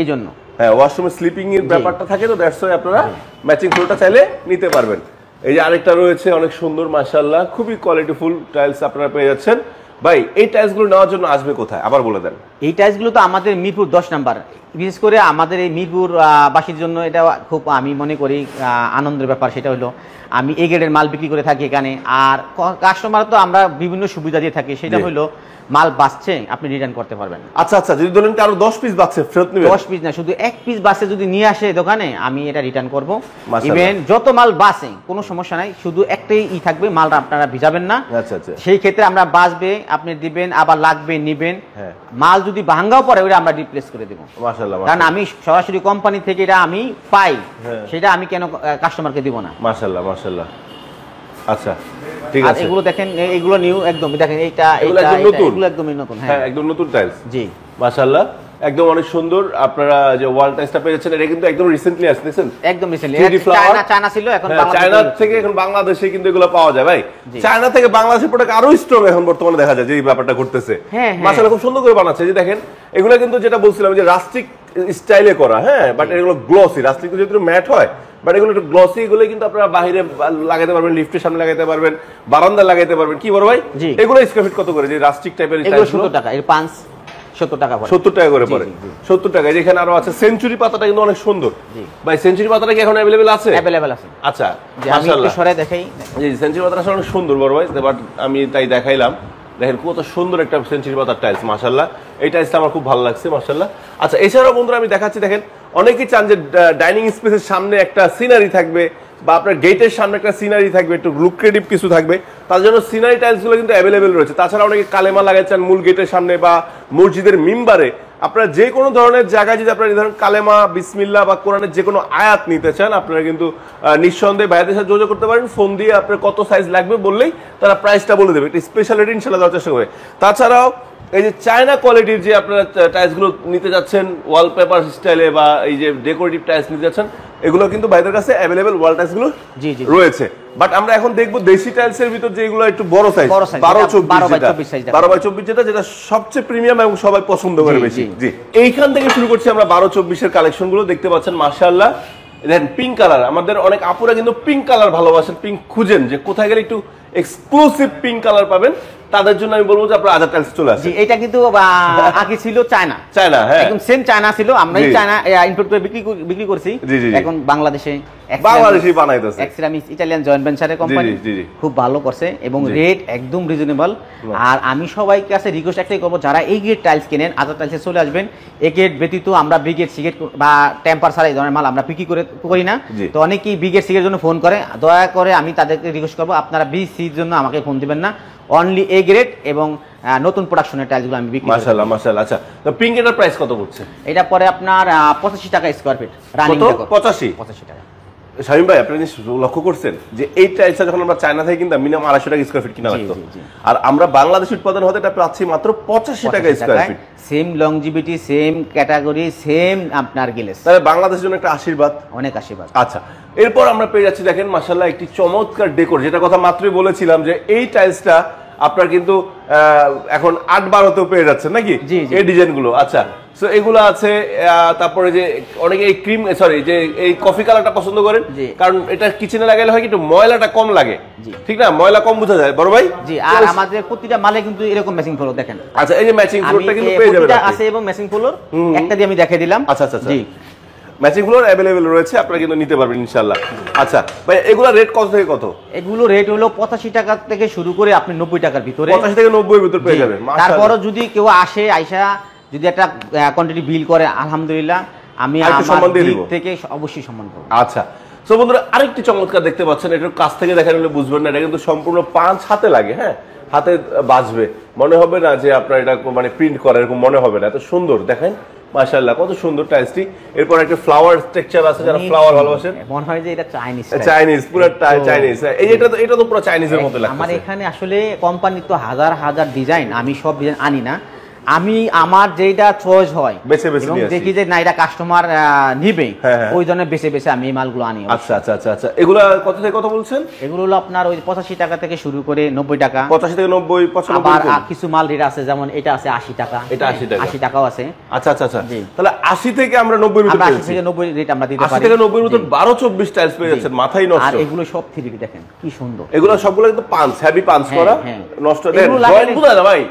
Speaker 1: এই জন্য।
Speaker 2: হ্যাঁ, ওয়াশরুমে স্লিপিং এর ব্যাপারটা থাকে, তো দ্যাটস ওয়াই আপনারা ম্যাচিং ফ্লোরটা চাইলে নিতে পারবেন। এই যে আরেকটা রয়েছে অনেক সুন্দর, মাশাআল্লাহ, খুবই কোয়ালিটিফুল টাইলস আপনারা পেয়ে যাচ্ছেন। ভাই, এই টাইলসগুলো নেওয়ার জন্য আসবে কোথায় আবার বলে দেন?
Speaker 1: এই টাইলসগুলো তো আমাদের মিরপুর 10 নাম্বার, বিশেষ করে আমাদের এই মিরপুর বাসীর জন্য এটা খুব, আমি মনে করি আনন্দের ব্যাপার। সেটা হলো আমি এ গ্রেডের মাল বিক্রি করে থাকি এখানে, আর কাস্টমার তো আমরা বিভিন্ন সুবিধা দিয়ে থাকি। সেটা হলো মাল বাঁচছে আপনি রিটার্ন করতে পারবেন।
Speaker 2: আচ্ছা আচ্ছা, যদি ধরেন কারো 10 পিস বাঁচছে ফেরত নেবেন?
Speaker 1: 10 পিস না, শুধু 1 পিস বাঁচে যদি নিয়ে আসে দোকানে, আমি এটা রিটার্ন করব। ইভেন যত মাল বাঁচে কোনো সমস্যা নাই, শুধু একটাই থাকবে, মালটা আপনারা ভিজাবেন না। আচ্ছা আচ্ছা, সেই ক্ষেত্রে আমরা বাঁচবে আপনি দিবেন, আবার লাগবে নিবেন। মাল যদি ভাঙ্গাও পড়ে ওটা আমরা রিপ্লেস করে দেব। মাশাআল্লাহ, কারণ আমি সরাসরি কোম্পানি থেকে এটা আমি পাই, সেটা আমি কেন কাস্টমারকে দিব না? মাশাআল্লাহ মাশাআল্লাহ। আচ্ছা, ঠিক আছে। এগুলো দেখেন, এগুলো নিউ একদম, দেখেন এইটা এগুলো একদমই নতুন। হ্যাঁ, একদম নতুন টাইলস। জি, মাশাআল্লাহ, একদম অনেক সুন্দর। আপনারা যে ওয়াল টাইলসটা পেয়েছেন, এটা কিন্তু একদম রিসেন্টলি আসছেন, একদম রিসেন্টলি। চায়না ছিল, এখন চায়না থেকে এখন বাংলাদেশে কিন্তু এগুলো পাওয়া যায়। ভাই, চায়না থেকে বাংলাদেশের প্রোডাক্ট আরো স্ট্রং এখন বর্তমানে দেখা যায়, যে এই ব্যাপারটা করতেছে। মাশাআল্লাহ, খুব সুন্দর করে বানাচ্ছে। যে দেখেন, এগুলো কিন্তু যেটা বলছিলাম যে রাস্টিক স্টাইলে করা, হ্যাঁ, বাট এগুলো গ্লসি। রাস্টিক যেহেতু ম্যাট হয়, বাট এগুলো একটু গ্লসি, এগুলো কিন্তু আপনারা বাইরে লাগাইতে পারবেন, লিফটের সামনে লাগাইতে পারবেন, বারান্দা লাগাইতে পারবেন। কি বড় ভাই, এগুলো স্কয়ার ফিট কত করে? যে রাস্টিক টাইপের, এগুলো 70 টাকা, এর 5 70 টাকা পড়ে, 70 টাকা করে পড়ে। 70 টাকা। যেখানে আরো আছে সেঞ্চুরি পাতাটা কিন্তু অনেক সুন্দর। ভাই, সেঞ্চুরি পাতাটা কি এখন अवेलेबल আছে? अवेलेबल আছে। আচ্ছা, আমি একটু সরাই দেখাই। জি, সেঞ্চুরি পাতাটা আসলে অনেক সুন্দর বড় ভাই, বাট আমি তাই দেখাইলাম। দেখেন কত সুন্দর একটা সেঞ্চুরি পাতার টাইলস, মাশাআল্লাহ। এই টাইলসটা আমার খুব ভালো লাগছে, মাশাআল্লাহ। আচ্ছা, এছাড়াও বন্ধুরা আমি দেখাচ্ছি, দেখেন অনেকেই চান যে ডাইনিং স্পেসের সামনে একটা সিনারি থাকবে, বা আপনার গেটের সামনে একটা সিনারি থাকবে, একটু লুক্রেটিভ কিছু থাকবে, তার জন্য সিনারি টাইলসগুলো কিন্তু অ্যাভেলেবেল রয়েছে। তাছাড়া অনেকে কালেমা লাগাতে চান মূল গেটের সামনে বা মসজিদের মিম্বারে। আপনারা যে কোনো ধরনের জায়গায় যদি আপনারা ধরেন কালেমা, বিসমিল্লাহ বা কোরআনের যে কোনো আয়াত নিতে চান, আপনারা কিন্তু নিঃসন্দেহে ভাইয়াদের সাথে যোগাযোগ করতে পারেন। ফোন দিয়ে আপনার কত সাইজ লাগবে বললেই তারা প্রাইসটা বলে দেবে, একটা স্পেশাল রেট ইনশাআল্লাহ দেওয়ার চেষ্টা করবে। তাছাড়াও
Speaker 2: এই যে চায়না কোয়ালিটির যে আপনারা টাইলস গুলো নিতে যাচ্ছেন ওয়ালপেপার স্টাইলে বা এই যে ডেকোরেটিভ টাইলস নিতে যাচ্ছেন, এগুলো কিন্তু ভাইদের কাছে অ্যাভেলেবেল ওয়াল টাইলস গুলো রয়েছে। বাট আমরা এখন দেখবো দেশি টাইলস এর ভিতর যেগুলো একটু বড় সাইজ 12x24 যেটা সবচেয়ে প্রিমিয়াম এবং সবাই পছন্দ করে বেশি। জি, এইখান থেকে শুরু করছি আমরা 12x24 এর কালেকশন গুলো দেখতে পাচ্ছেন মাশাআল্লাহ। দেখেন পিঙ্ক কালার, আমাদের অনেক আপুরা কিন্তু পিঙ্ক কালার ভালোবাসেন, পিঙ্ক খুঁজেন যে কোথায় গেলে একটু এক্সক্লুসিভ পিঙ্ক কালার পাবেন, তাদের জন্য আমি বলবো যে আপনারা আজাদ টাইলস চলে আসেন।
Speaker 1: এটা কিন্তু আগে ছিল চায়না,
Speaker 2: হ্যাঁ
Speaker 1: একদম সেম চায়না ছিল, আমরাই চায়না ইম্পোর্ট করে বিক্রি করছি। এখন বাংলাদেশে
Speaker 2: বানাইতেছে
Speaker 1: এক্সট্রামিক্স ইটালিয়ান জয়েন্ট ভেঞ্চারের কোম্পানি, খুব ভালো করছে এবং রেট একদম রিজনেবল। আর আমি সবাইকে কাছে রিকোয়েস্ট একটাই করবো, যারা এই গ্রেড টাইলস কেনেন আজাদ টাইলসে চলে আসবেন। এই গ্রেড ব্যতীত আমরা ব্রিগেড সিগেট বা টেম্পার ছাড়া এই ধরনের মাল আমরা বিক্রি করি না। তো অনেকেই ব্রিগেড সিগেটের জন্য ফোন করে, দয়া করে আমি তাদেরকে রিকোয়েস্ট করবো আপনারা BCর জন্য আমাকে ফোন দিবেন না, অনলি এ গ্রেড এবং নতুন প্রোডাকশনের টাইলসগুলো আমি বিক্রি করি।
Speaker 2: মাশাআল্লাহ মাশাআল্লাহ। আচ্ছা, তো পিঙ্ক এটার প্রাইস কত পড়ছে?
Speaker 1: এটা পরে আপনার 85 টাকা স্কয়ার ফিট রানিং। 85 টাকা।
Speaker 2: শামীম ভাই, আপনি লক্ষ্য করছেন যে এই টাইলসটা যখন আমরা চায়না থেকে কিনতাম মিনিমাম 250 টাকা স্কয়ার ফিট কিনা লাগতো, আর আমরা বাংলাদেশে উৎপাদন হতে এটা পাচ্ছি মাত্র 85 টাকা square feet.
Speaker 1: Same longevity, same category, same আপনার গ্লেস।
Speaker 2: তাহলে বাংলাদেশের জন্য একটা আশীর্বাদ,
Speaker 1: অনেক আশীর্বাদ।
Speaker 2: আচ্ছা, এরপর আমরা পেয়ে যাচ্ছি দেখেন মাশাআল্লাহ একটি চমৎকার ডেকোর, যেটা কথা মাত্রই বলেছিলাম যে এই টাইলসটা আপনার কিন্তু এখন 8-12তেও পেয়ে যাচ্ছেন নাকি এই ডিজাইনগুলো। আচ্ছা, সো এগুলো আছে। তারপরে যে অনেকে এই ক্রিম যে এই কফি কালারটা পছন্দ করেন, কারণ এটা কিচেনে লাগাইলে হয় কিন্তু ময়লাটা কম লাগে, ঠিক না? ময়লা কম বোঝা যায় বড় ভাই।
Speaker 1: জি, আর আমাদের প্রতিটা মালে কিন্তু এরকম ম্যাচিং ফ্লোর দেখেন।
Speaker 2: আচ্ছা, এই যে ম্যাচিং ফ্লোরটা কিন্তু পেয়ে যাবেন
Speaker 1: আছে এবং ম্যাচিং ফ্লোর একটা দিয়ে আমি দেখিয়ে দিলাম।
Speaker 2: আচ্ছা আচ্ছা, জি, ম্যাচিং ফ্লোর अवेलेबल রয়েছে, আপনারা কিন্তু নিতে পারবেন ইনশাআল্লাহ। আচ্ছা ভাই, এগুলা রেট কত থেকে কত?
Speaker 1: এগুলো রেট হলো 85 টাকা থেকে শুরু করে আপনি 90 টাকার ভিতরে,
Speaker 2: 85 থেকে 90 এর ভিতর পেয়ে যাবেন।
Speaker 1: তারপরও যদি কেউ আইসা যদি একটা কোয়ান্টিটি বিল করে, আলহামদুলিল্লাহ আমি আমার দিক থেকে অবশ্যই সম্মান করব।
Speaker 2: আচ্ছা, সো বন্ধুরা আরেকটি চমৎকার দেখতে পাচ্ছেন, এটা কাছ থেকে দেখার হলে বুঝবেন না, এটা কিন্তু সম্পূর্ণ পাঁচ হাতে লাগে। হ্যাঁ, হাতে বাজবে, মনে হবে না যে আপনার এটা মানে প্রিন্ট করা, এরকম মনে হবে না। এত সুন্দর দেখেন মাশাআল্লাহ, কত সুন্দর টাইলসটি। এরপর একটা ফ্লাওয়ার স্ট্রাকচার আছে, যারা ফ্লাওয়ার ভালোবাসেন
Speaker 1: মনে হয় যে এটা
Speaker 2: চাইনিজ পুরো চাইনিজ। এই এটা তো পুরো চাইনিজের মতো লাগছে।
Speaker 1: আমার এখানে আসলে কোম্পানি তো হাজার হাজার ডিজাইন, আমি সব ডিজাইন আনি না, আমি আমার যেটা চয়েস হয়
Speaker 2: বেছে বেছে
Speaker 1: এবং দেখি যে না এটা কাস্টমার নিবে, ওই ধরনের বেছে বেছে আমি এই মালগুলো আনি।
Speaker 2: আচ্ছা আচ্ছা আচ্ছা আচ্ছা, এগুলো কত থেকে কত বলছেন?
Speaker 1: এগুলো হলো আপনার ওই 85 টাকা থেকে শুরু করে 90 টাকা,
Speaker 2: 85 থেকে 90, 95।
Speaker 1: আবার কিছু মাল রেট আছে, যেমন এটা আছে 80 টাকা,
Speaker 2: এটা 80
Speaker 1: টাকাও আছে।
Speaker 2: আচ্ছা আচ্ছা আচ্ছা, তাহলে 80 থেকে আমরা 90 এর ভিতরে,
Speaker 1: 80 থেকে 90 রেট আমরা দিতে পারি।
Speaker 2: 80 থেকে 90 এর ভিতর 12-24 টাইলস পেয়ে যাচ্ছেন, মাথায় নষ্ট।
Speaker 1: আর এগুলো সব 3D দেখেন কি সুন্দর,
Speaker 2: এগুলো সবগুলো কিন্তু পাঁচ হেভি পাঁচ করা, নষ্ট দেখেন জয়েন্ট বুঝা যায় ভাই,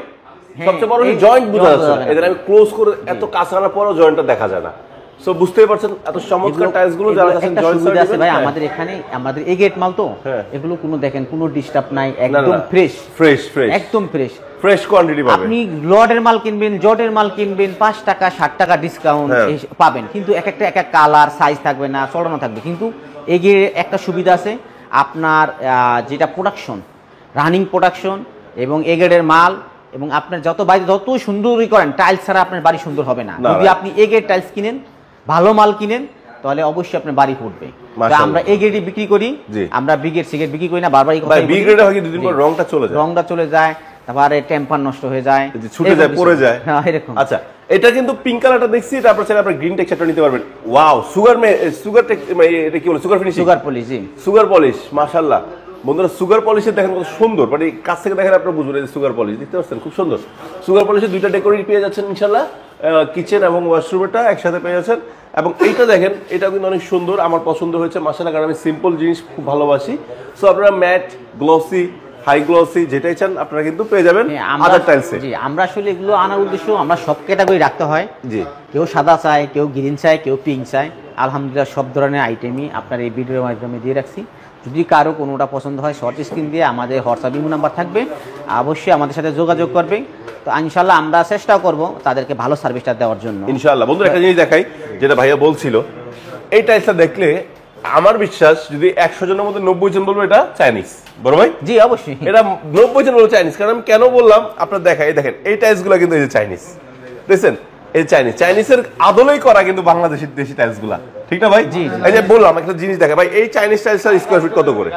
Speaker 2: সবচেয়ে বড় জয়েন্ট বোঝা যাচ্ছে না। এদের আমি ক্লোজ করে এত কাছে আনার পরেও জয়েন্টটা দেখা যায় না। সো বুঝতেই পারছেন এত চমৎকার টাইলস গুলো যারা কাছে জয়েন্ট
Speaker 1: আছে ভাই। আমাদের এখানে আমাদের এই গেট মাল তো, এগুলো কোনো দেখেন কোনো ডিস্টার্ব নাই, একদম ফ্রেশ ফ্রেশ ফ্রেশ, একদম ফ্রেশ ফ্রেশ কোয়ান্টিটি পাবেন। আপনি লটের মাল কিনবেন, জটের মাল কিনবেন, 5 টাকা 60 টাকা ডিসকাউন্ট পাবেন, কিন্তু এক এক কালার সাইজ থাকবে না, চড়ানো থাকবে। কিন্তু এই গেট একটা সুবিধা আছে, আপনার যেটা প্রোডাকশন, রানিং প্রোডাকশন এবং এই গেটের মাল, এবং আপনার যত বাড়ি যত সুন্দরই করেন, টাইলস ছাড়া আপনার বাড়ি সুন্দর হবে না। যদি আপনি এ গ্রেড টাইলস কিনেন, ভালো মাল কিনেন, তাহলে অবশ্যই আপনার বাড়ি ফুটবে। আমরা এ গ্রেডই বিক্রি করি, আমরা বি গ্রেড সি গ্রেড বিক্রি করি না। বারবারই কথা,
Speaker 2: বি গ্রেডে হয় কি দুদিন পর রংটা চলে যায়, তারপরে টেম্পার নষ্ট হয়ে যায়, ছুটে যায়, পড়ে যায়,
Speaker 1: এরকম।
Speaker 2: আচ্ছা, এটা কিন্তু পিঙ্ক কালারটা দেখছি, তারপর চাইলে আপনারা গ্রিন টেক্সচারটা নিতে পারবেন। ওয়াও, এটা কি বলে, sugar finishing,
Speaker 1: sugar polish,
Speaker 2: sugar polish, মাশাআল্লাহ। বন্ধুরা সুগার পলিশে দেখেন কত সুন্দর, মানে কাছ থেকে দেখেন আপনারা বুঝবেন যে সুগার পলিশ, দেখতে পাচ্ছেন খুব সুন্দর। সুগার পলিশে দুইটা ডেকোরেট পেয়ে যাচ্ছেন ইনশাআল্লাহ, কিচেন এবং ওয়াশরুমটা একসাথে পেয়ে যাচ্ছেন। এবং এইটা দেখেন, এটাও কিন্তু অনেক সুন্দর, আমার পছন্দ হয়েছে মাশাআল্লাহ, কারণ আমি সিম্পল জিনিস খুব ভালোবাসি। সো আপনারা ম্যাট, গ্লসি, হাই গ্লসি যেটাই চান আপনারা কিন্তু পেয়ে যাবেন আদার টাইলসে।
Speaker 1: জি, আমরা আসলে এগুলো আনার উদ্দেশ্য, আমরা সব ক্যাটাগরি রাখতে হয়।
Speaker 2: জি,
Speaker 1: কেউ সাদা চায়, কেউ গ্রিন চায়, কেউ পিঙ্ক চায়। আলহামদুলিল্লাহ সব ধরনের আইটেমই আপনার এই ভিডিওর মাধ্যমে দিয়ে রাখছি। যদি কারো কোনোটা পছন্দ হয়, শর্ট স্ক্রিন দিয়ে আমাদের হোয়াটসঅ্যাপ ইমো নাম্বার থাকবে, অবশ্যই আমাদের সাথে যোগাযোগ করবে। তো ইনশাআল্লাহ আমরা চেষ্টা করব তাদেরকে ভালো সার্ভিসটা দেওয়ার জন্য
Speaker 2: ইনশাআল্লাহ। বন্ধুরা একটা জিনিস দেখাই, যেটা ভাইয়া বলছিল, এই টাইলসটা দেখলে আমার বিশ্বাস যদি 100 জনের মধ্যে 90 জন বলবো এটা চাইনিজ। বড় ভাই,
Speaker 1: জি অবশ্যই
Speaker 2: এটা 90 জন বলবো চাইনিজ। কারণ আমি কেন বললাম আপনারা দেখাই, দেখেন এই টাইলসগুলো কিন্তু এই যে চাইনিজ, দেখছেন এই চাইনিজের আদলেই করা কিন্তু বাংলাদেশের দেশি টাইলসগুলা, ঠিক না ভাই?
Speaker 1: জি,
Speaker 2: এই যে বললাম একটা জিনিস দেখা ভাই, এই চাইনিজ টাইলসের স্কয়ার ফিট কত করে?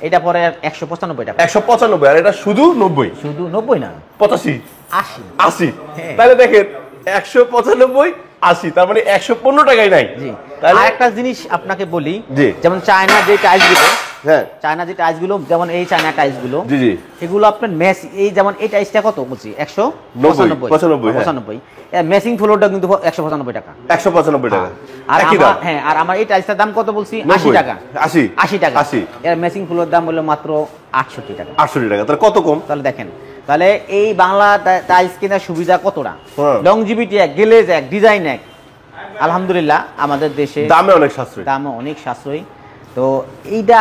Speaker 1: এটা পরে 195 টাকা।
Speaker 2: 195, আর এটা শুধু 90?
Speaker 1: শুধু 90 না,
Speaker 2: 85।
Speaker 1: 80
Speaker 2: 80 তাহলে দেখেন 195 80 তার মানে 115 টাকাই নাই।
Speaker 1: জি আর একটা জিনিস আপনাকে বলি যেমন চায়না যে টাইলস গুলো
Speaker 2: হ্যাঁ
Speaker 1: চায়না যে টাইলস গুলো যেমন এই চায়না টাইলস গুলো
Speaker 2: জি জি
Speaker 1: এগুলো আপনার মেস এই যেমন এই টাইলসটা কত বলছি 195 মেসিং ফ্লোরটা কিন্তু 195 টাকা
Speaker 2: 195 টাকা
Speaker 1: আর হ্যাঁ আর আমার এই টাইলসটার দাম কত বলছি 80 টাকা 80 টাকা এর মেসিং ফ্লোর দাম হলো মাত্র 68 টাকা
Speaker 2: 68 টাকা তাহলে কত কম
Speaker 1: তাহলে দেখেন তাহলে এই বাংলা টাইলস কেনার সুবিধা কতটা লংজিভিটি এক গ্লেজ এক ডিজাইন এক আলহামদুলিল্লাহ আমাদের দেশে
Speaker 2: দামে অনেক সাশ্রয়ী
Speaker 1: তো এইটা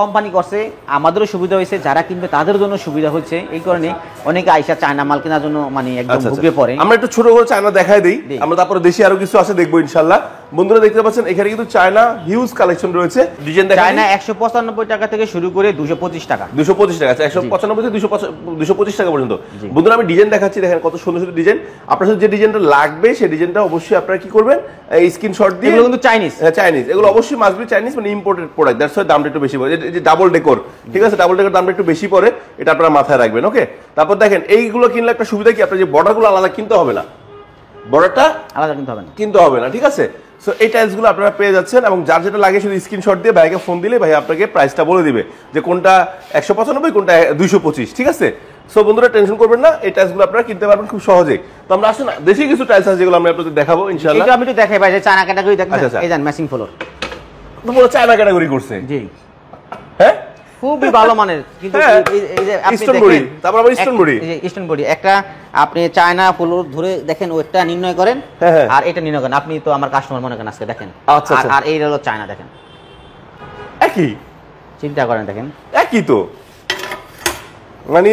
Speaker 1: কোম্পানি করছে আমাদেরও সুবিধা হয়েছে যারা কিনবে তাদের জন্য সুবিধা হচ্ছে এই কারণে অনেকে আইসা চায়না মাল কেনার জন্য মানে একদম ভুগে পড়ে
Speaker 2: আমরা একটু ছোট করে চায়না দেখাই দিই আমরা তারপরে দেশি আরো কিছু আছে দেখবো ইনশাআল্লাহ বন্ধুরা দেখতে পাচ্ছেন এখানে কিন্তু চায়না হিউজ কালেকশন রয়েছে ডিজাইন দেখা
Speaker 1: চায়না 195 টাকা থেকে শুরু করে 225 টাকা
Speaker 2: 225 টাকা 195 থেকে 225 টাকা পর্যন্ত বন্ধুরা আমি ডিজাইন দেখাচ্ছি দেখেন কত সুন্দর সুন্দর ডিজাইন আপনার যে ডিজাইনটা লাগবে সেই ডিজাইনটা অবশ্যই আপনারা কি করবেন এই স্ক্রিনশট দিয়ে
Speaker 1: এগুলো কিন্তু চাইনিজ
Speaker 2: এগুলো অবশ্যই মাস্ট বি চাইনিজ মানে ইম্পোর্টেড প্রোডাক্ট দ্যাটস ওয়াই দামটা একটু বেশি পড়ে এই যে ডাবল ডেকোর ঠিক আছে ডাবল ডেকোর দামটা একটু বেশি পড়ে এটা আপনারা মাথায় রাখবেন ওকে তারপর দেখেন এইগুলো কিনলে একটা সুবিধা কি আপনার যে বর্ডারগুলো আলাদা কিনতে হবে না বর্ডারটা আলাদা কিনতে হবে না ঠিক আছে সো এই টাইলসগুলো আপনারা পেয়ে যাচ্ছেন এবং যার যেটা লাগে শুধু স্ক্রিনশট দিয়ে ভাইকে ফোন দিলে ভাই আপনাকে প্রাইসটা বলে দিবে যে কোনটা 195 কোনটা 225 ঠিক আছে সো বন্ধুরা টেনশন করবেন না এই টাইলসগুলো আপনারা কিনতে পারবেন খুব সহজেই তো আমরা আসলে দেশি কিছু টাইলস আছে যেগুলো আমরা আপনাদের দেখাবো ইনশাআল্লাহ
Speaker 1: এটা আমি একটু দেখাই ভাই যে চায়না ক্যাটাগরি দেখেন এই জান ম্যাচিং ফ্লোর
Speaker 2: তো পুরো চায়না ক্যাটাগরি করছে
Speaker 1: জি
Speaker 2: হ্যাঁ
Speaker 1: খুবই ভালো মানের কিন্তু এই যে আপনি
Speaker 2: দেখেন তারপর আবার
Speaker 1: স্টোন বডি একটা আপনি চায়না ফ্লোর ধরে দেখেন ওইটা নির্ণয় করেন আর এটা নির্ণয় করেন আপনি তো আমার কাস্টমার মনে করেন আজকে দেখেন আর এই হলো চায়না দেখেন
Speaker 2: একই
Speaker 1: চিন্তা করেন দেখেন
Speaker 2: একই তো মানে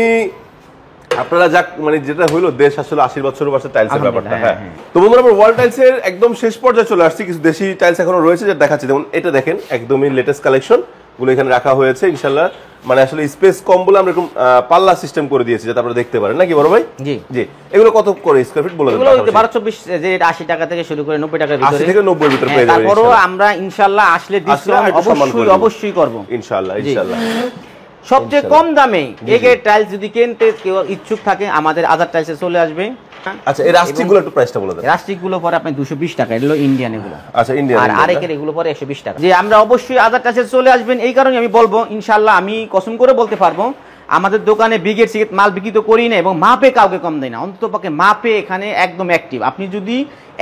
Speaker 2: আপনারা যাক মানে যেটা হইলো দেশ আসলে 80 বছর বয়সে টাইলসের ব্যাপারটা হ্যাঁ তো বন্ধুরা আমরা ওয়াল টাইলসের একদম শেষ পর্যায়ে চলে আসছি কিছু দেশি টাইলস এখনো রয়েছে যেটা দেখাচ্ছি যেমন এটা দেখেন একদমই লেটেস্ট কালেকশন গুলো এখানে রাখা হয়েছে ইনশাআল্লাহ মানে আসলে স্পেস কম বলে আমরা এরকম পাল্লা সিস্টেম করে দিয়েছি যাতে আপনারা দেখতে পারেন নাকি বড় ভাই
Speaker 1: জি
Speaker 2: জি এগুলো কত করে স্কয়ার ফিট বলে দেন
Speaker 1: এগুলো 1224 যে 80 টাকা থেকে শুরু করে 90 টাকার ভিতরে
Speaker 2: 80 থেকে 90 এর ভিতরে পেয়ে যাবেন
Speaker 1: তারপরও আমরা ইনশাআল্লাহ আসলে ডিসকাউন্ট অবশ্যই করব
Speaker 2: ইনশাআল্লাহ
Speaker 1: সবচেয়ে কম দামে এগের টাইলস যদি কিনতে কেউ ইচ্ছুক থাকে আমাদের আদার টাইলসে চলে আসবে
Speaker 2: আচ্ছা এই রাস্টিক গুলো একটু প্রাইসটা বলে দেন
Speaker 1: রাস্টিক গুলো পরে আপনি 220 টাকা এগুলো ইন্ডিয়ান এগুলো
Speaker 2: আচ্ছা ইন্ডিয়ান
Speaker 1: আর আরেকের এগুলো পরে 120 টাকা যে আমরা অবশ্যই আদার টাইলসে চলে আসবেন এই কারণে আমি বলবো ইনশাআল্লাহ আমি কসম করে বলতে পারবো আমাদের দোকানে বিগের সিগেট মাল বিক্রি তো করি না এবং মাপে কাউকে কম দেয় না অন্ততপক্ষে মাপে এখানে একদম অ্যাক্টিভ আপনি যদি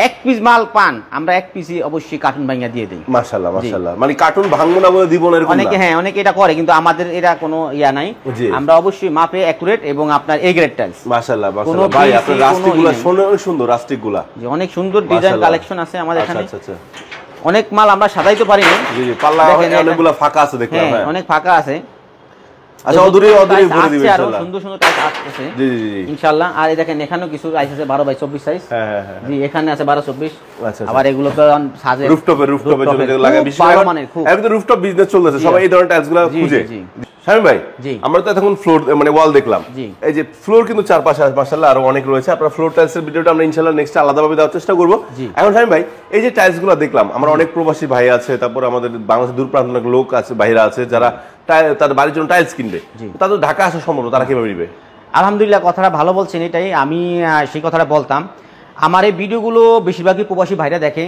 Speaker 1: এক পিস মাল পান আমরা এক পিসই অবশ্যই কার্টুন ভাঙিয়ে দিয়ে দেই
Speaker 2: মাশাআল্লাহ মাশাআল্লাহ মানে কার্টুন ভাঙবো না বলে দিব না এরকম
Speaker 1: অনেকে অনেকে এটা করে কিন্তু আমাদের এটা কোনো ইয়া নাই আমরা অবশ্যই মাপে অ্যাকুরেট এবং আপনার এ গ্রেড টাইলস
Speaker 2: মাশাআল্লাহ মাশাআল্লাহ ভাই আপনার রাস্টিকগুলো সুন্দর রাস্টিকগুলো
Speaker 1: জি অনেক সুন্দর ডিজাইন কালেকশন আছে আমাদের এখানে আচ্ছা অনেক মাল আমরা সাজাইতে পারি না
Speaker 2: জি জি পাল্লা অনেকগুলো ফাঁকা আছে দেখলাম
Speaker 1: হ্যাঁ অনেক ফাঁকা আছে
Speaker 2: আচ্ছা ওদুরে ভরে দিবেন ইনশাআল্লাহ
Speaker 1: সুন্দর সুন্দর টাইলস আসছে
Speaker 2: জি জি জি
Speaker 1: ইনশাআল্লাহ আর এই দেখেন এখানেও কিছু টাইলস আছে 12 বাই 24 সাইজ
Speaker 2: হ্যাঁ
Speaker 1: জি এখানে আছে 12 24
Speaker 2: আচ্ছা
Speaker 1: আবার এগুলো তো সাজে
Speaker 2: রুফটপের জন্য যেগুলো লাগে বিশেষ করে একদম রুফটপ বিজনেস চলতেছে সবাই এই ধরনের টাইলসগুলো খুঁজে শামিম ভাই আমরা তো এখন ফ্লোর মানে ওয়াল দেখলাম এই যে ফ্লোর কিন্তু চারপাশে মাশাআল্লাহ আরো অনেক রয়েছে আপনারা ফ্লোর টাইলসের ভিডিওটা আমরা ইনশাআল্লাহ নেক্সট আলাদাভাবে দেওয়ার চেষ্টা করব এখন শামিম ভাই এই যে টাইলসগুলো দেখলাম আমরা অনেক প্রবাসী ভাই আছে তারপর আমাদের বাংলাদেশের দূর প্রান্তের অনেক লোক আছে বাইরে আছে যারা তাদের বাড়ির জন্য টাইলস কিনবে তাদের ঢাকা আসা সম্ভব তারা কিভাবে নিবে
Speaker 1: আলহামদুলিল্লাহ কথাটা ভালো বলছেন এটাই আমি সেই কথাটা বলতাম আমার এই ভিডিওগুলো বেশিরভাগই প্রবাসী ভাইরা দেখে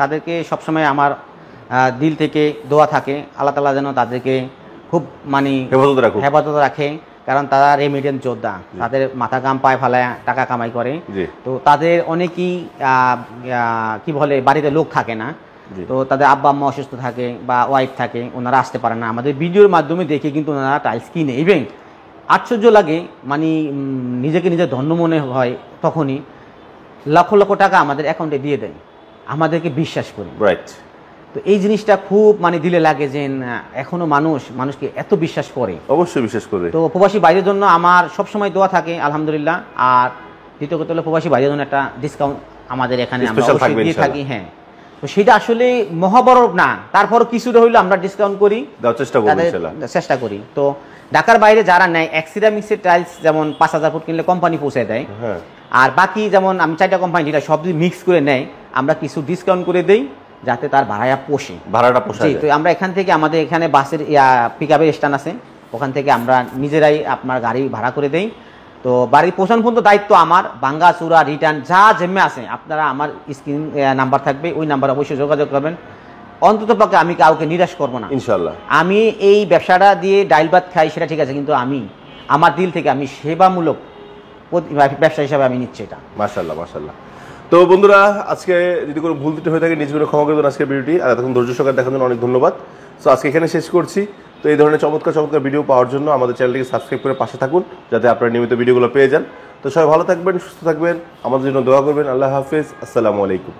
Speaker 1: তাদেরকে সবসময় আমার দিল থেকে দোয়া থাকে আল্লাহ তাআলা যেন তাদেরকে খুব মানে হেফাজত রাখে কারণ তারা রেমিডেন্স যোদ্ধা তাদের মাথা গাম পায়ে ফেলায় টাকা কামাই করে তো তাদের অনেকেই কি বলে বাড়িতে লোক থাকে না তো তাদের আব্বা আম্মা অসুস্থ থাকে বা ওয়াইফ থাকে ওনারা আসতে পারে না আমাদের ভিডিওর মাধ্যমে দেখে কিন্তু ওনারা টাইলস কিনে ইভেন আশ্চর্য লাগে মানে নিজেকে নিজে ধন্য মনে হয় তখনই লক্ষ লক্ষ টাকা আমাদের অ্যাকাউন্টে দিয়ে দেয় আমাদেরকে বিশ্বাস করি তো এই জিনিসটা খুব মানে দিলে লাগে যে এখনো মানুষকে এত বিশ্বাস করে
Speaker 2: অবশ্যই বিশ্বাস করে
Speaker 1: তো প্রবাসী বাইরের জন্য আমার সবসময় দোয়া থাকে আলহামদুলিল্লাহ আর দ্বিতীয় কথা হলো প্রবাসী বাইরের জন্য একটা ডিসকাউন্ট আমাদের এখানে আমরা অবশ্যই দিয়ে থাকি হ্যাঁ তো সেটা আসলে মহাবড় না তারপর কিছুটা হইলো আমরা ডিসকাউন্ট করি চেষ্টা করি তো ঢাকার বাইরে যারা নেয় এক্সিরামিক্সের টাইলস যেমন 5000 ফুট কিনলে কোম্পানি পৌঁছে দেয় আর বাকি যেমন আমি 4টা কোম্পানি যেটা সব মিক্স করে নেয় আমরা কিছু ডিসকাউন্ট করে দেই যাতে তার ভাড়াটা পোষায় তো আমরা এখান থেকে আমাদের এখানে বাসের পিকআপের স্ট্যান্ড আছে ওখান থেকে আমরা নিজেরাই আপনার গাড়ি ভাড়া করে দেই তো বাড়ি পৌঁছানো পর্যন্ত দায়িত্ব আমার, ভাঙ্গা চূড়া রিটার্ন যা জেমে আছে আপনারা আমার স্ক্রিন নাম্বার থাকবে, ওই নাম্বার অবশ্যই যোগাযোগ করবেন। অন্তত পক্ষে আমি কাউকে নিরাশ করবো না
Speaker 2: ইনশাল্লাহ।
Speaker 1: আমি এই ব্যবসাটা দিয়ে ডাইল ভাত খাই সেটা ঠিক আছে, কিন্তু আমি আমার দিল থেকে আমি সেবামূলক ব্যবসা হিসাবে আমি নিচ্ছি এটা।
Speaker 2: মাশাআল্লাহ মাশাআল্লাহ। তো বন্ধুরা, আজকে যদি কোনো ভুল ত্রুটি হয়ে থাকে নিজে করে ক্ষমা করে দেন আজকের ভিডিওটি। আর এতক্ষণ ধৈর্য সহকারে দেখার জন্য অনেক ধন্যবাদ। তো আজকে এখানে শেষ করছি। তো এই ধরনের চমৎকার চমৎকার ভিডিও পাওয়ার জন্য আমাদের চ্যানেলটিকে সাবস্ক্রাইব করে পাশে থাকুন, যাতে আপনারা নিয়মিত ভিডিওগুলো পেয়ে যান। তো সবাই ভালো থাকবেন, সুস্থ থাকবেন, আমাদের জন্য দোয়া করবেন। আল্লাহ হাফেজ, আসসালামু আলাইকুম।